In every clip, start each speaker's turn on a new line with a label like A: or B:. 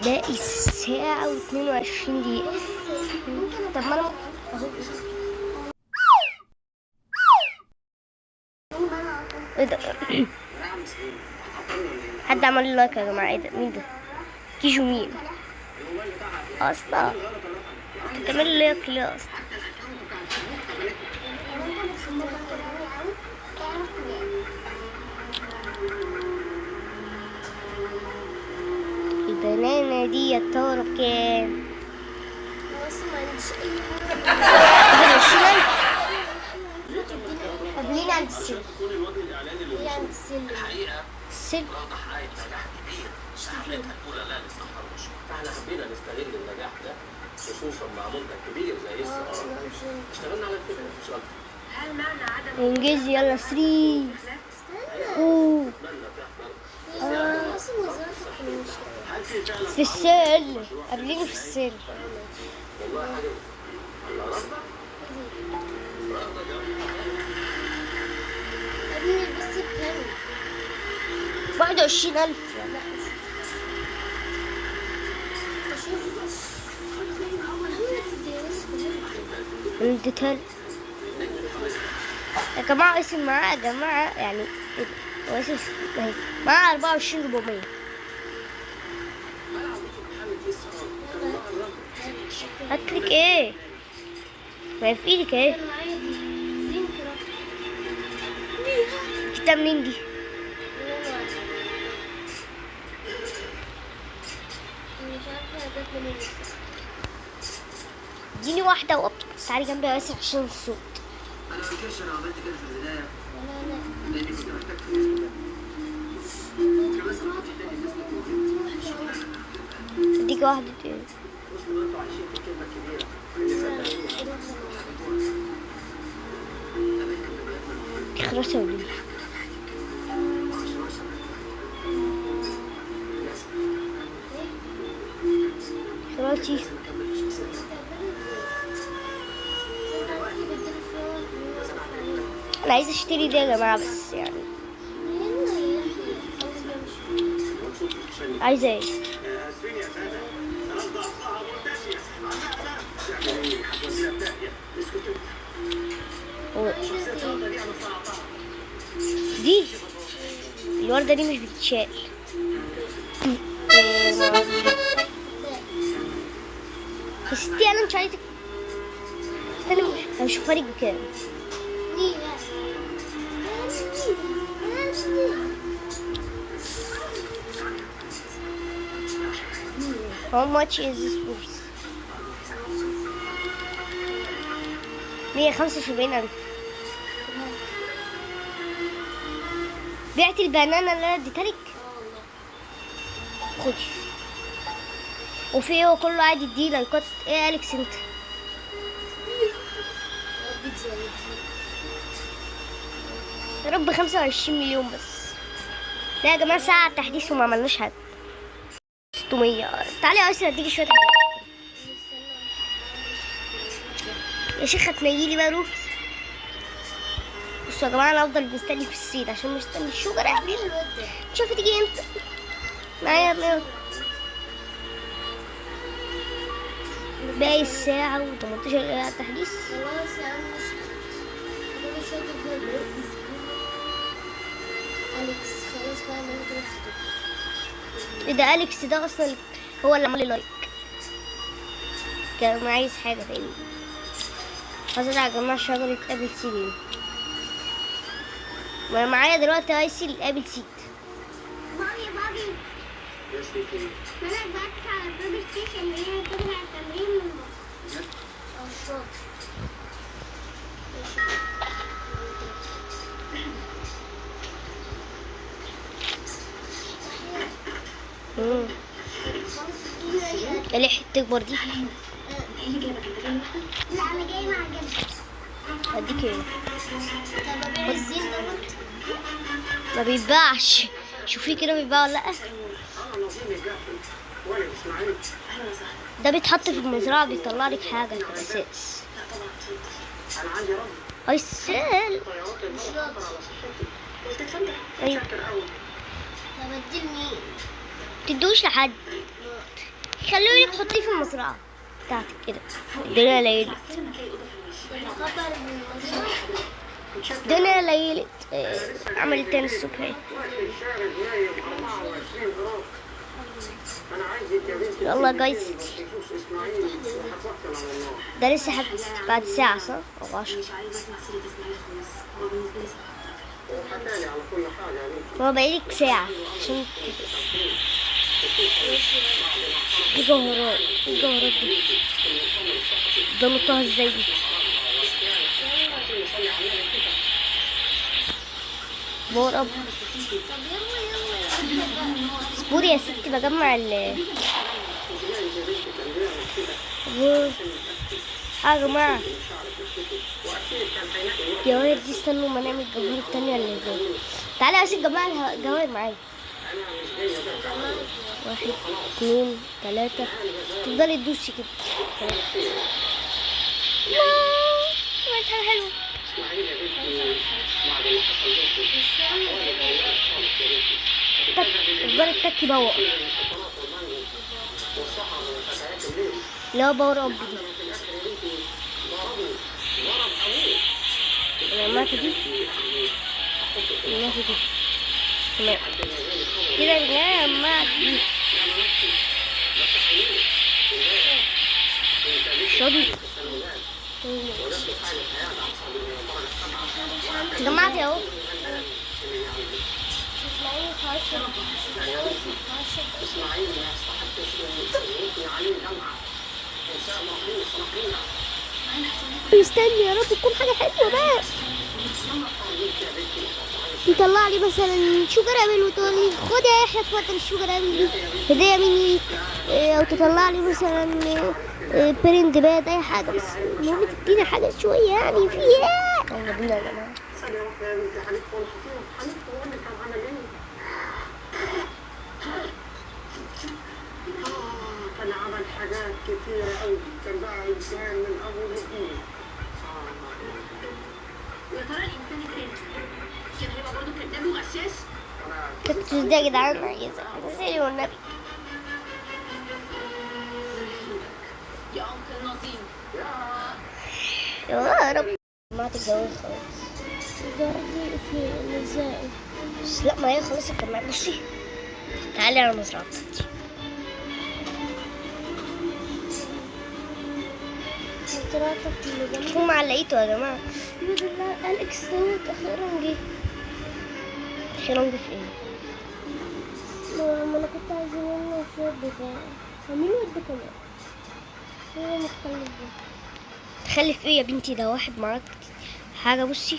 A: باقي الساعة و22 دقيقة. طب ما انا اهو. ايه ده؟ حد عمل لي لايك يا جماعة؟ ايه ده؟ مين ده؟ كيجو مين اصلا؟ انت بتعمل لي لايك ليه اصلا؟ البنانة دي يا ترى بكام؟ طب ليه عند السلم؟ ليه عند السلم؟ السلم
B: حملتها الأولى لا للتحرش، فاحنا حبينا نستغل النجاح ده خصوصا مع منتج كبير زي السيارات. اشتغلنا على الفكرة مش أكتر.
C: هل معنى عدم
A: انجزي يلا 3 اوه في السيل قابليني في السيل.
B: والله حاجة على رفضك
A: 21,000. اديتها يا جماعة. اسم معاه يا جماعة يعني هو اسم اهي معاه 24,400. هاتلك ايه؟ ما في ايدك ايه؟ جبتها منين دي؟ اديني واحدة وقت. تعالي جنبي بس عشان الصوت.
B: أنا ما انكرش أنا عملت كده في البداية
C: لا
B: لأني كنت محتاج فلوس كده.
A: اديك واحدة دي.
B: بصوا انتوا عايشين في الكلمة الكبيرة اللي صدقوها.
A: خلاص يا وليد. خلاص انا عايزة اشتري دي يا جماعة بس يعني عايزة ايه؟ دي الوردة دي مش بتتشال. يا ستي انا مش عايزة. استنى هشوفها لك بكام. How much is this worth? 175,000. بعت البنانة اللي انا اديتها لك. خدي. وفي هو كله قاعد يديه لايكات. ايه يا اليكس انت؟ يا رب 25 مليون بس. لا يا جماعة ساعة تحديث وما عملناش حاجة. 600. تعالي يا أسرة اديكي شوية حاجات. يا شيخة تنيلي بقى روح. بصوا يا جماعة انا افضل مستني في السيد عشان مستني الشجرة. شوفي تيجي امتى معايا. باقي الساعة و18 دقيقة تحديث. ايه ده؟ أليكس ده اصلا هو اللي عمل لي لايك. كان عايز حاجة تاني. خلاص يا جماعة شجرة ابل سيد. وانا معايا دلوقتي ايسي الابل سيد.
C: انا بقى على البلاي ستيشن اللي هي تبع التمرين من
A: اللي حتى تكبر دي.
C: لا انا جاي مع جنب.
A: اديك ايه؟
C: طب ابيع الزين دوت؟
A: ما بيتباعش. شوفي كده بيتباع ولا لا. ده بيتحط في المزرعة بيطلع لك حاجة في الأساس. هاي السيل. ايوه.
C: طب ادي لمين؟
A: تدوش لحد. خلوني حطيه في المزرعة بتاعتك كده. الدنيا ليلت، الدنيا ليلت. عملت تاني الصبح اهي. يلا جايز، ده لسه بعد ساعة صح؟ أو 10. هو بقالك ساعة عشان دي جوهرات. الجوهرات دي ده نطها ازاي دي؟ بورب. اصبري يا ستي بجمع ال يا جماعة الجواهر دي. استنوا ما نعمل الجواهر التانية اللي جوه. تعالى بس نجمع الجواهر معايا. 1 2 3. تفضلي تدوسي كده. واو عملت حاجة حلوة. تفضلي تتكي بوق. لا باور اب دي. لمعت دي. لمعت دي. تمام كده جمعت دي. شادي جمعت اهو. مستني يا رب تكون حاجة حلوة بقى. يطلع لي مثلا شوجر ابل وتقول لي خد يا يحيى اتفضل الشوجر ابل دي هدية مني، او تطلع لي مثلا برند باد اي حاجة، بس المهم تدينا حاجة شوية يعني فيها. يلا بينا يا جماعة.
B: كان عمل حاجات كتيرة أوي، كان بقى إنسان من أول وجديد. يا ترى الإنسان كان هيبقى برضه كداب وغشاش؟
A: كنت ازاي يا جدعان؟ ازاي والنبي
B: يا أنكل نظيم
A: يا رب ما تتجوز خلاص. جربي في ازاي؟ بس لا ما هي خلاص الجماعة. بصي تعالي على المزرعة بتاعتي. هم علقيته يا جماعة. الحمد لله أليكس دوت أخيرا جه. أخيرا جه في إيه؟ ما أنا كنت عايزة منه في الواد بتاعي. مين الواد ده كمان؟ هو مخلف ده. تخلف إيه يا بنتي؟ ده واحد معاك حاجة. بصي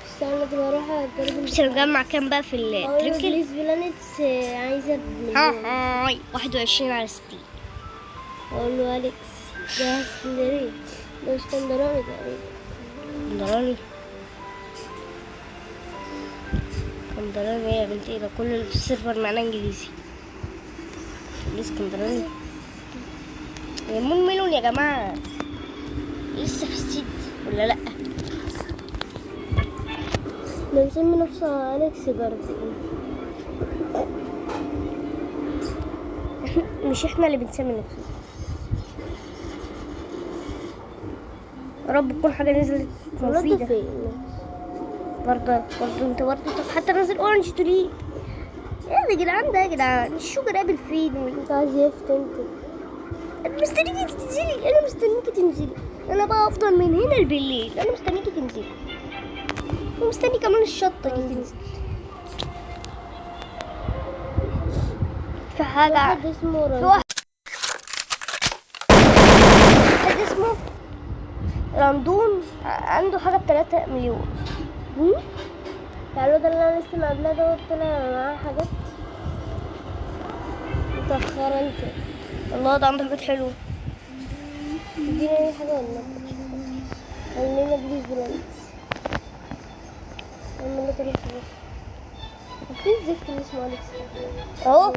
A: استنى كده أروح أجرب. بصي أنا مجمع كام بقى في التريكل. بليز بلانتس عايزة بمليون. هاي 21/60. أقول له أليكس ده اسكندرية، ده اسكندراني تقريبا. اسكندراني اسكندراني ايه يا بنتي؟ ده كل اللي في السيرفر معناه انجليزي. ليه اسكندراني؟ يمون ميلون يا جماعة. لسه في السيد ولا لأ؟ بنسمي نفسه أليكس جاردين. مش احنا اللي بنسمي نفسنا. يا رب تكون حاجة نزلت مفيدة. برضه انت برضه. طب حتى نزل اورنج توليب. ايه ده يا جدعان؟ ده يا جدعان الشوجر ابل فين؟ انت عايز يفت انا مستنيكي تنزلي. انا مستنيكي تنزلي. انا بقى افضل من هنا بالليل. انا مستنيكي تنزلي ومستني كمان الشطة دي تنزل. في حاجة اسمه في واحد اسمه راندون عنده حاجة ب3 مليون. تعالوا ده اللي انا لسه مقابلاه ده طلع معاه حاجات متأخرة. انت الله ده عنده حاجات حلوة. اديني اي حاجة ولا خلينا بليز برانس. اعمل لك انا في الزفت اللي اسمه أليكس اهو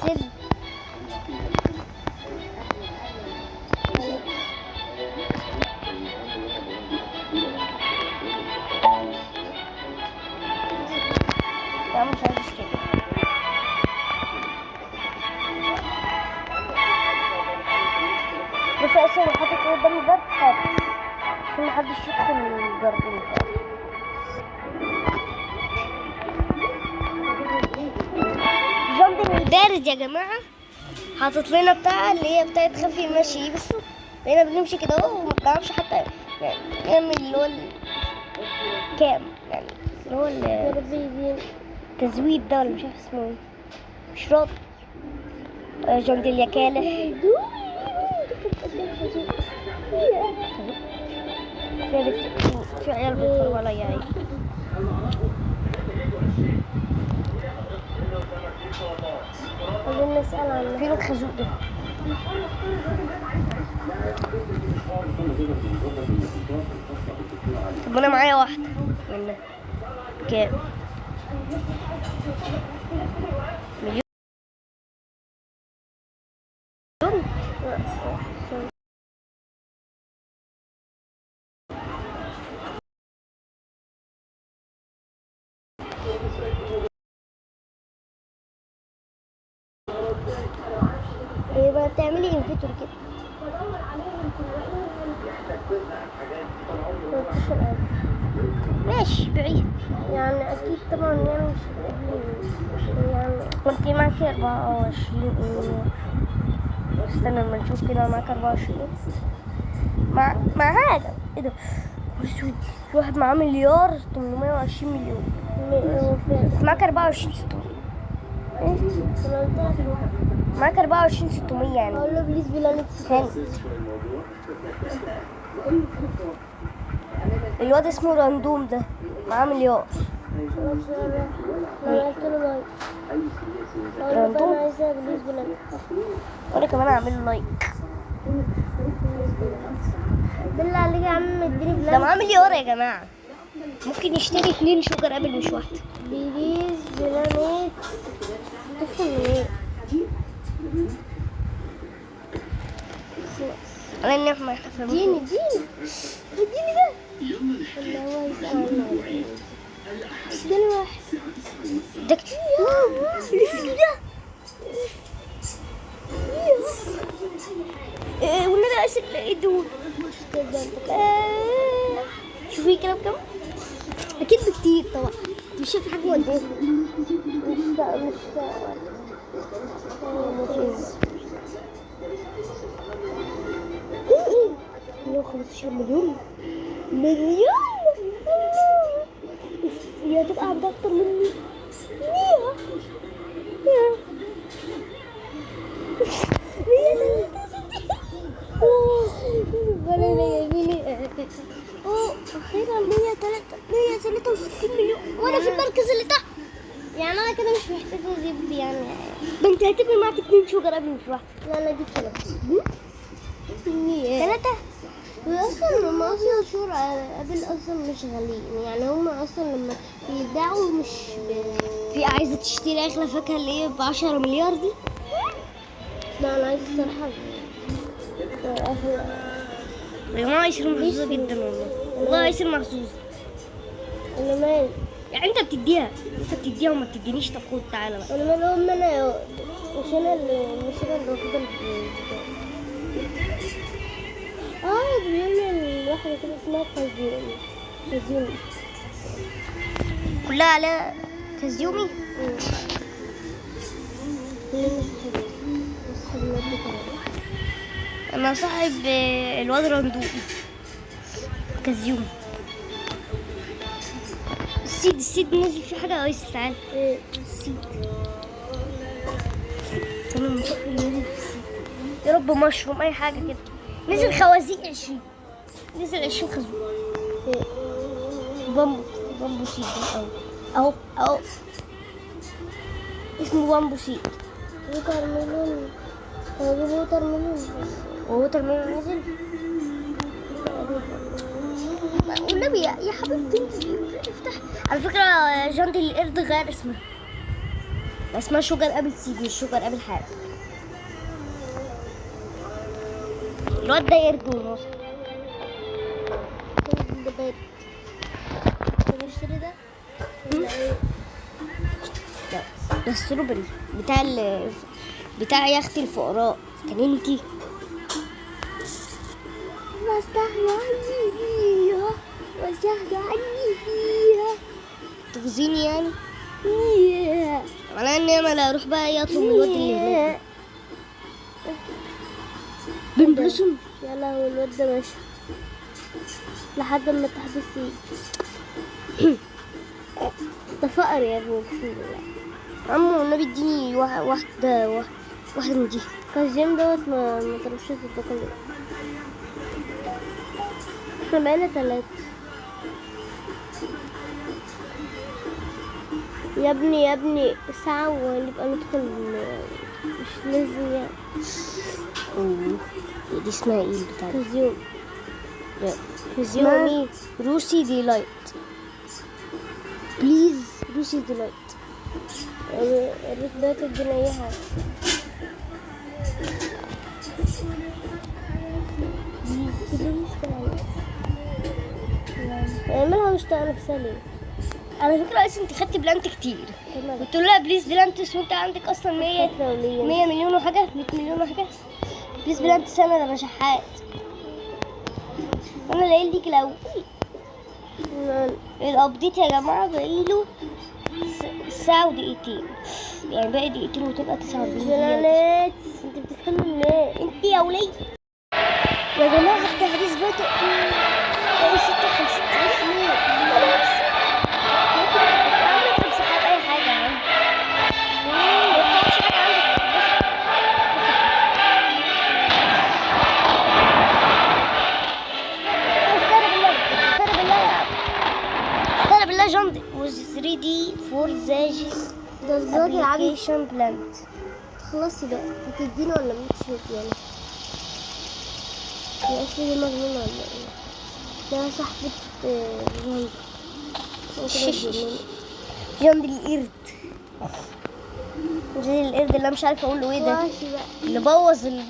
A: سيب. يا عم مش عايز كده. جاردن. جاردن البارد يا جماعة، حاطط لنا بتاع اللي هي بتاعت خفي المشي، بس بقينا بنمشي كده اهو وما بنعرفش حتى يعني نعمل اللي هو كام يعني اللي هو التزويد ده ولا مش عارف اسمه ايه، مش راضي. جاردن اليكالة في عيال بيتفرجوا عليا يعني. خلينا نسأل عن فين الخازوق ده. طب انا معايا واحدة منها كام؟ مليون. يبقى تعملي انفيتور كده. ماشي بعيد يعني اكيد طبعا يعني مش يعني كنت معاك 24. استنى لما نشوف كده معاك 24 مع هذا ايه ده. في واحد معاه 1,820,000,000. معاك 24,600. ايه معاك 24,600 يعني. اقول له بليز بلانت ثاني. الواد اسمه راندوم ده معاه 1,000,000. راندوم وانا كمان اعمل له لايك. بالله عليك يا عم اديني بلانت. ده معاه 1,000,000 يا جماعه، ممكن يشتري 2 شوجر ابل مش واحده. بليز بلانت تفهم ايه؟ انا اني ما يحفظ. اديني ده اللي هو يسألنا اديني واحد ده كتير. والنبي اسف ايده. شوفي كده بكم، اكيد بكتير طبعا، مش شايف حاجه قدامي. مش 115 مليون يا تبقى عندها اكتر مني. اخيرا 163 مليون وانا في المركز اللي تحت. يعني انا كده مش محتاجه اجيب يعني. ده انت هتبقى معاك 2 شوجر قبل مش واحده. لا انا اجيب 3. اصلا هم اصلا شهور قبل اصلا مش غاليين يعني. هم اصلا لما يدعوا مش في عايزه تشتري اغلى فاكهه اللي هي ب10 مليار دي. لا انا عايزه الصراحه يا جماعه عايشه محظوظه جدا والله عايشه محظوظه. انا مالي يعني انت بتديها وما بتدينيش. طب خد تعالى بقى. انا مالي هم انا مش انا اللي واخده بيعمل واحدة كده اسمها كازيومي كلها على كازيومي. انا صاحب الواد راندوم كازيومي. السيد نزل فيه حاجة كويسة. تعال السيد تمام يا رب مشروم اي حاجة كده. نزل خوازيق 20. نزل 20 خازوق. بامبو سيد اهو اسمه بامبو سيد. ووتر ميلون نزل. والنبي يا حبيبتي افتح. على فكرة جاندي القرد غير اسمها شوجر ابل سيد مش شوجر ابل حاجة. الواد ده يرجو مصر. نشتري ده ده الستروبري بتاع يا اختي الفقراء. كان انتي بس وشهد عني فيها تغزيني يعني. على اني انا اروح بقى يطلب من الواد اللي هناك بن بلسم. يا لهوي الواد ده ماشي لحد ما التحديث يجي. ده فقر يا ابني بسم الله. عمو النبي اديني واحدة من دي. كازيم دوت ما ترشش الدقل. احنا بقينا 3 يا ابني ساعة ونبقى ندخل. مش لازم يعني. دي اسمها ايه البتاع دي؟ كازيوم. كازيوم روسي ديلايت. بليز روسي ديلايت. الرتبات الجنائية اعملها واشتغل نفسها ليه؟ على فكرة اصلا انت خدتي بلانت كتير. قلت لها بليز بلانتس وانت عندك اصلا 100 مليون وحاجة 100 مليون وحاجة. بليز بلانتس انا ده شحات. انا اللي ليك الاول. الابديت يا جماعة بقيله ساعة ودقيقتين يعني باقي دقيقتين وتبقى 49 دقيقة. انت بتفهمي ليه؟ انت يا ولي يا جماعة التحديث بدأ 56,000 اي حاجة يا عم. استنى بالله جامد was ready for the application plant. خلصي بقى هتديني ولا مش هتديني؟ يا اخي دي مجنونة ولا ايه؟ ده صاحبة جامد القرد. زي القرد اللي مش عارفة اقول له ايه ده اللي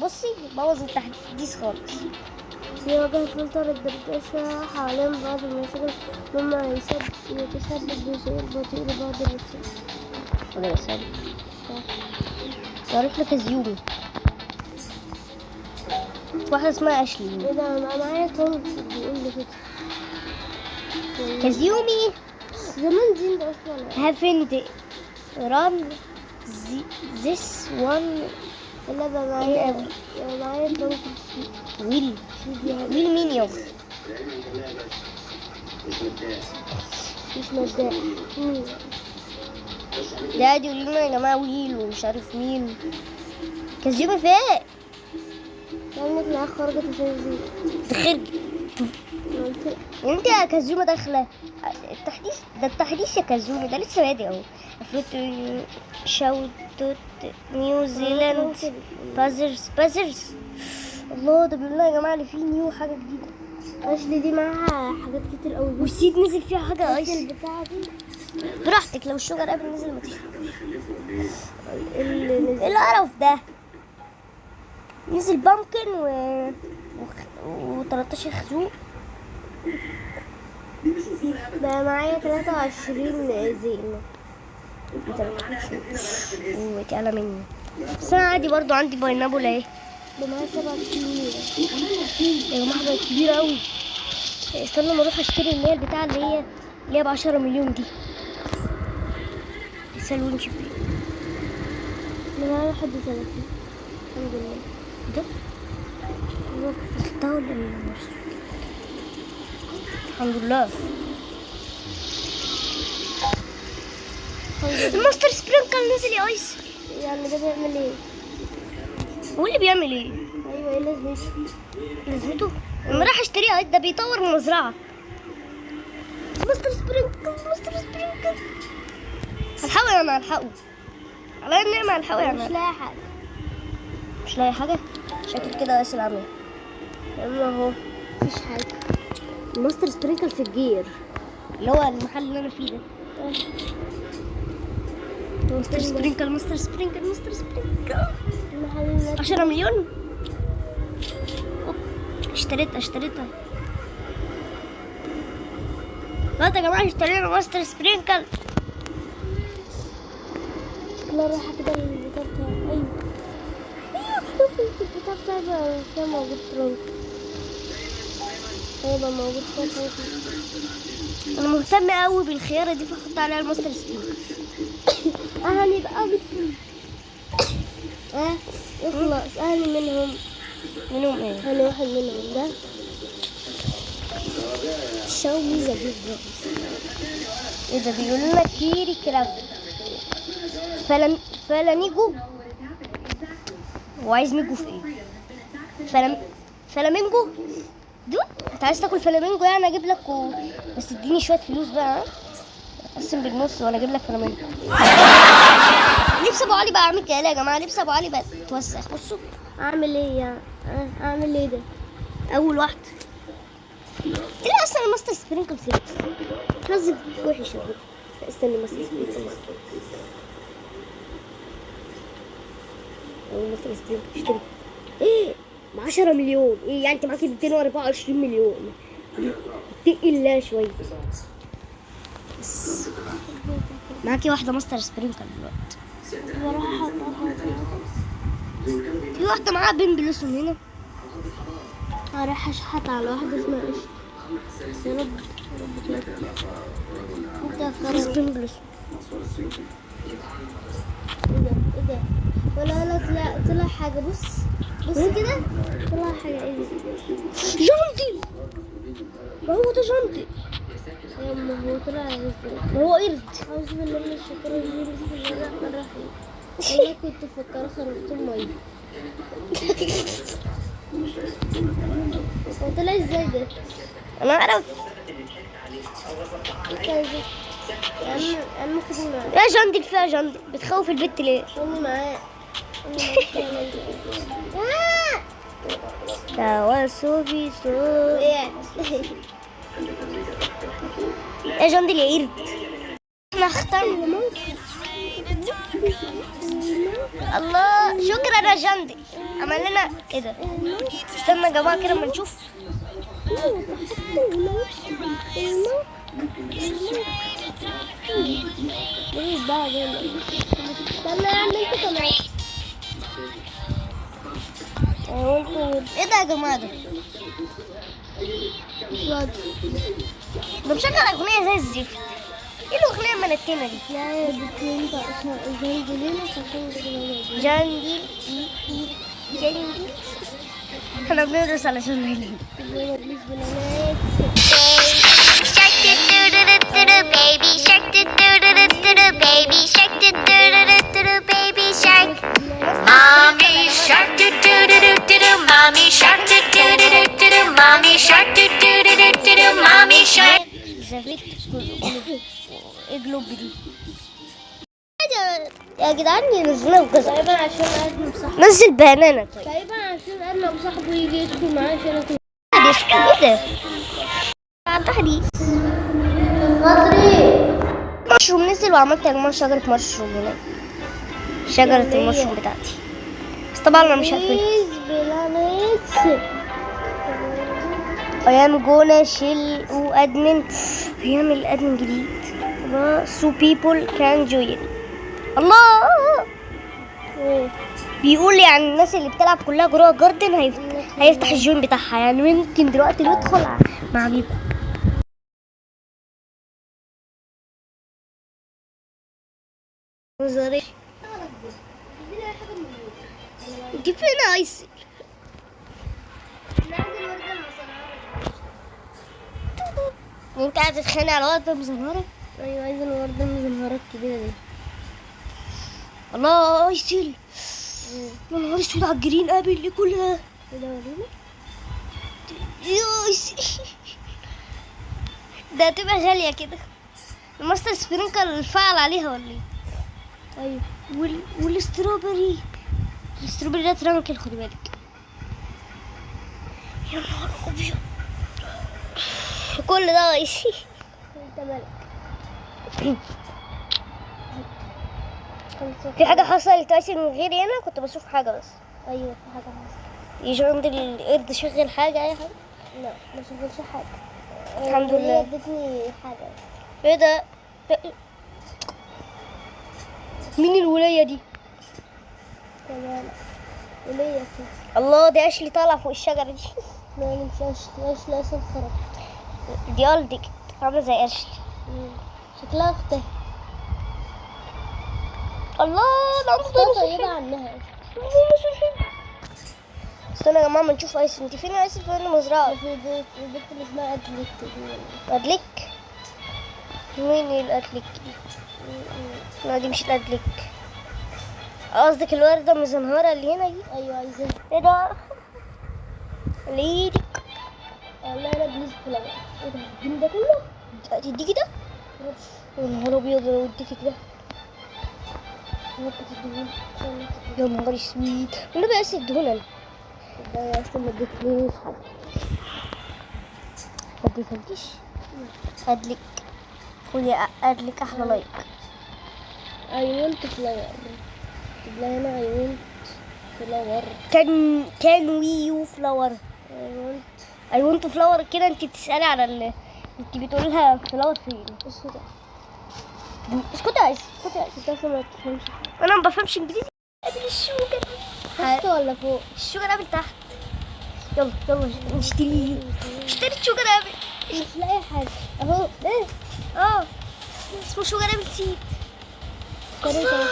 A: بصي بوظ التحديث خالص. في وجه فلتر الدردشة حوالين بعض المشاكل مما يتسبب بسوء البطيء لبعض الرسائل. ولا رسائل واروح لكازيومي. واحدة اسمها اشلي. ايه ده معايا توم بيقول لي كده كازيومي زمان زين ده اصلا. haven't run this one. لا بقى معايا توم ويل مين يوم مش مبدأ ده قاعد يقول لنا يا جماعة ويل ومش عارف مين. كازيومي فاق يعني احنا خرجت عشان تخرجي انت يا كازيومي داخلة التحديث يا كازيومي ده لسه بادئ اهو. المفروض شوتت نيوزيلاند بازرز. الله ده بيقول لنا يا جماعة اللي فيه نيو حاجة جديدة. اشلي دي معاها حاجات كتير قوي. والسيد نزل فيها حاجة ايس البتاعة دي براحتك. لو الشجر قبل نزل ما تشتغلش. ايه القرف ده؟ نزل بامكن و 13 خازوق. ده معايا 23 زين وتعالى مني. بس انا عادي برضو عندي باينابل اهي. ده معايا 7 كتير يا جماعة بقت كبيرة اوي. استنى ما اروح اشتري اللي هي البتاعة اللي هي ب10 مليون دي. سلوين شوفي انا معايا 31 الحمد لله. ده خدتها ولا ايه؟ الحمد لله. الماستر سبرينكل نزل يا ايس. يعني ده بيعمل ايه؟ هو اللي بيعمل ايه؟ ايوه ايه لازمته؟ انا راح اشتريها. ده بيطور المزرعه. ماستر سبرينكل هلحقه انا هلحقه على النعمة. هلحقه يعني مش لاقي حاجه شكل كده اسال عامل يلا اهو مفيش حاجه. الماستر سبرينكل في الجير اللي هو المحل اللي انا فيه ده. ماستر سبرينكل 10 مليون. اشتريتها. لا يا جماعه اشترينا ماستر سبرينكل. لا راح كده البتاع بتاعي. ايوه شوفي البتاع بتاعي فيها موجود ترانك. هيبقى موجود فيها. انا مهتمة قوي بالخيارة دي فاحط عليها الماستر سبين. هنبقى بكتير. اخلص اهلي منهم ايه؟ اهلي واحد منهم ده شاومي زبيب. ايه ده بيقول لنا كيري كرافت فلاميجو. هو عايز ميجو في ايه؟ فلامينجو دو. انت عايز تاكل فلامينجو يعني اجيب لك بس اديني شويه فلوس بقى. ها قسم بالنص وانا اجيب لك فلامينجو. لبس ابو علي بقى اعمل كده يا جماعه. لبس ابو علي بقى توسخ. بصوا اعمل ايه يعني؟ اعمل ايه ده؟ اول واحده تلاقي اصلا الماستر سبرينكل فيه حظ وحش. استني ماستر سبرينكل. ماستر سبرينكل اشتري ايه ب10 مليون. ايه يعني انت معاكي 224 مليون؟ اتقي الله شويه. بس معاكي واحده ماستر سبرينكل دلوقتي. في واحده معاها بين بلوسهم هنا. هروح اشحت على واحده اسمها ايش. يا رب انت خلاص بين بلوسهم. ايه ده ولا طلع حاجه. بص كده طلع حاجه. ايه جندي. ما هو ده جندي. ما هو طلع ما هو قرد. اعوذ بالله من الشيطان الرجيم. بسم الله الرحمن الرحيم. انا كنت مفكره خرجت الميه. هو طلع ازاي ده؟ انا اعرف. يا جندي كفايه جندي. بتخوف البت ليه؟ انا معاه. تواسوبي سو يا جندي اللي قرد. احنا اخترنا. الله شكرا يا جندي. عمل لنا ايه ده؟ استنى يا جماعه كده اما نشوف. استنى يا عم انت كمان. ايه ده يا جماعه ده؟ ده مشغل اغنيه زي الزفت. ايه الاغنيه المنتنه دي؟ لا بتكون جندي احنا بندرس على جندي.
C: baby shark do do do do do do baby shark do do do do do baby shark mommy shark do do do do do mommy shark do do do do do mommy shark do do do do do mommy shark
A: اقلب دي يا جدعان ينزلنا وكذا. تقريبا عشان ادم صاحبه نزل بنانا. طيب تقريبا عشان ادم صاحبه يجي يدخل معاه عشان اكل. ايه ده؟ تحديث مشروم نزل وعملت يا جماعه شجره مشروم هنا. شجره المشروم بتاعتي بس طبعا انا مش عارفه. ايام جونا شيل وادمن. ايام الادمن جديد سو بيبل كان جوين. الله بيقول يعني الناس اللي بتلعب كلها جروه جاردن هيفتح الجوين بتاعها. يعني ممكن دلوقتي ندخل مع بيكو. نظري جيب لنا ايس. انت قاعد تتخانق على ورده مزهره؟ ايوه عايز الورده المزهره الكبيره دي. الله ايسيل. يا نهار اسود على الجرين ابل اللي كل ده. ايه ده وريني. ده هتبقى غاليه كده. الماستر سبرينكل فعل عليها ولا ايه؟ ايوه والاستروبري ده ترانكل خدي بالك. يا نهار ابيض كل ده ايسي. انت مالك؟ في حاجه حصلت ايسي من غيري. انا كنت بشوف حاجه بس. ايوه في حاجه حصلت. يجي عند القرد شغل حاجه اي حاجه؟ لا ما شغلش حاجه الحمد لله. ادتني حاجه. ايه ده؟ مين الولايه دي؟ وليه الله دي اشلي طالعه فوق الشجره دي. لا انا مش قرش لا صفرة.
C: دي والدك عاملة زي قرش.
A: شكلها اختها.
C: الله ده
A: اختها طيبة عنها.
C: استنى يا جماعة ما نشوف ايس. انت فين ايس؟ فين المزرعة؟
A: في البنت اللي اسمها أدلك دي.
C: أدلك؟ مين الأدلك دي؟ لا دي مش الأدلك. قصدك الوردة مزنهرة اللي هنا دي؟
A: ايوه عايزاها.
C: ايه ده؟ ليدي
A: لا لا بليز فلاور. ايه ده الجيم ده كله؟
C: تديكي ده؟ يا نهار ابيض انا وديتك ده. يا نهار اسود. والنبي اسف اديهولي انا.
A: ده يا اصلا ما اديتليش حد.
C: ما اديتهالكيش؟ ادلك. قولي ادلك احلى لايك.
A: I want flower. اكتب لها هنا I want flower.
C: كان ويو فلاور. I want فلاور كده. انت بتسألي على انت بتقولي لها فلاور فين؟
A: اسكت.
C: اسكتي يا ايس. اسكتي يا ايس.
A: انت اصلا ما تفهمش.
C: انا ما بفهمش انجليزي. قابل الشوجر.
A: تحت ولا فوق؟
C: الشوجر قابل تحت. يلا يلا نشتريه. اشتري الشوجر قابل.
A: مش لاقي حاجة اهو. ايه
C: اسمه شوجر قابل سيد.
A: اشتريت اهو.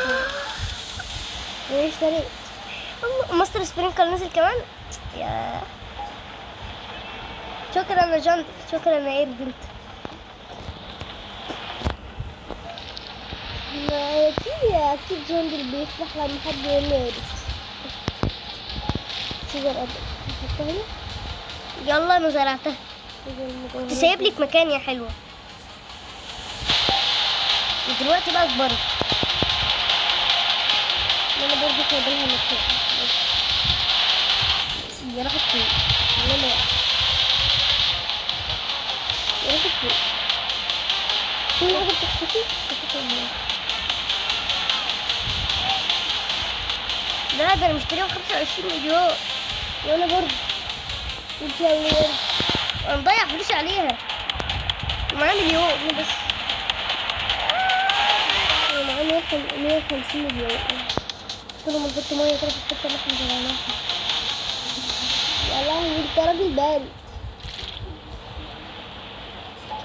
A: ايه اشتريت؟
C: الله ماستر سبرينكل نزل كمان. يا شكرا يا جاند. شكرا يا اير بنت.
A: ما اكيد جندل بيفرح لما حد يقول له ايه. شجر ابيض نحطها هنا.
C: يلا انا زرعتها. كنت سايب لك مكان يا حلوه. دلوقتي بقى كبرت.
A: انا برضه سايبلها مكان.
C: يا راحت فين؟
A: لا راحت فين؟ في حاجة بتختفي؟
C: ده انا مشتريها ب25 مليون.
A: وانا برضه. انت يا ولاد.
C: انا مضيع فلوسي عليها. معايا مليون بس.
A: معايا 150 مليون. كل ما نحط ميه كده في الحته اللي احنا زرعناها. يا لهوي انت راجل بارد.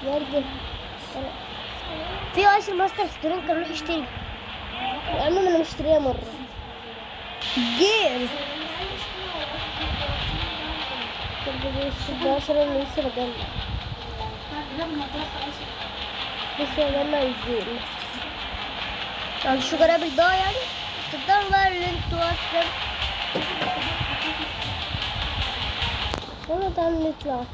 A: برضه.
C: في ايس ماستر سبرينكر روح اشتري.
A: يا عم انا مشتريها مره.
C: جيم.
A: ده عشان انا لسه بجمع. لسه بجمع الزين.
C: يعني الشجر قابل ده يعني. تقدروا بقى اللي انتوا اصلا.
A: يلا تعالى نطلع.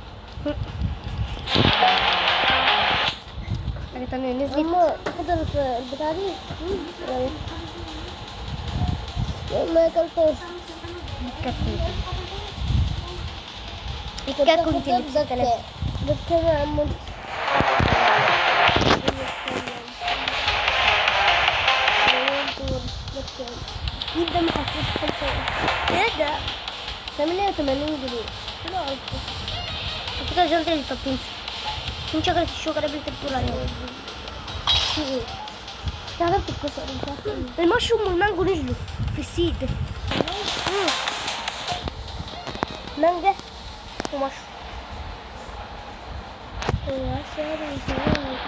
C: حاجة تانية نزلت.
A: اما تاخد البتاع دي. ما اكلتهاش.
C: الكاكو انت اللي بتتكلم.
A: بكام يا عم انت؟ اكيد ده محسوس 5.
C: ايه ده؟
A: 88 جنيه. لا عرفت.
C: على فكرة جنطة اللي بتنسى. فين شجرة الشجرة اللي انت بتقول عليها؟
A: في ايه؟ في حاجة بتتكسر مش عارفة ايه.
C: المشروم والمانجو نزلوا في السيد ده. مانجا ومشروم.
A: يا ساري
C: كده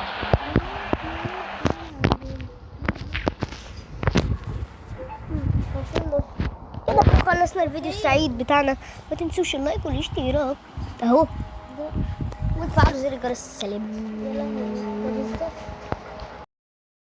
C: خلصنا الفيديو السعيد بتاعنا. ما تنسوش اللايك والاشتراك اهو، وتفعلوا زر الجرس. سلام.
A: يا لهوي.